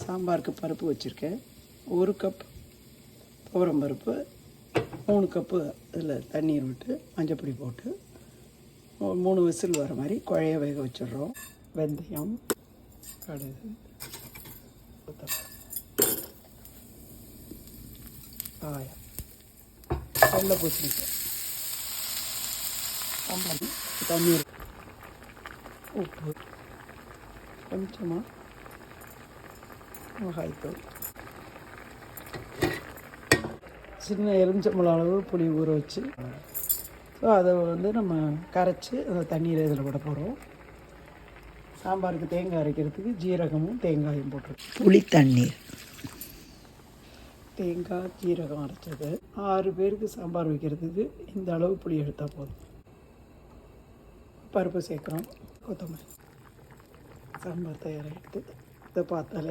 சாம்பாருக்கு பருப்பு வச்சுருக்கேன். 1 கப் துவரம் பருப்பு, 3 கப்பு இதில் தண்ணீர் விட்டு மஞ்சப்பொடி போட்டு 3 விசில் வர மாதிரி குழைய வேக வச்சிடுறோம். வெந்தயம், கடுகு, காயம், வெள்ளை பூசணிக்காய், சாம்பார், தண்ணீர், உப்பு, கொஞ்சமாக மிளகாய்த்தூள், சின்ன எலுமிச்சம்பழம் அளவு புளி ஊற வச்சு ஸோ அதை நம்ம கரைச்சி அந்த தண்ணீரை இதில் விட போகிறோம். சாம்பாருக்கு தேங்காய் அரைக்கிறதுக்கு ஜீரகமும் தேங்காயும் போட்டிருக்கோம். புளி தண்ணீர், தேங்காய் ஜீரகம் அரைச்சது. 6 பேருக்கு சாம்பார் வைக்கிறதுக்கு இந்த அளவு புளி எடுத்தால் போதும். பருப்பு சேர்க்குறோம், கொத்தமல்லி. சாம்பார் தயாராகிடுது. இதை பார்த்தாலே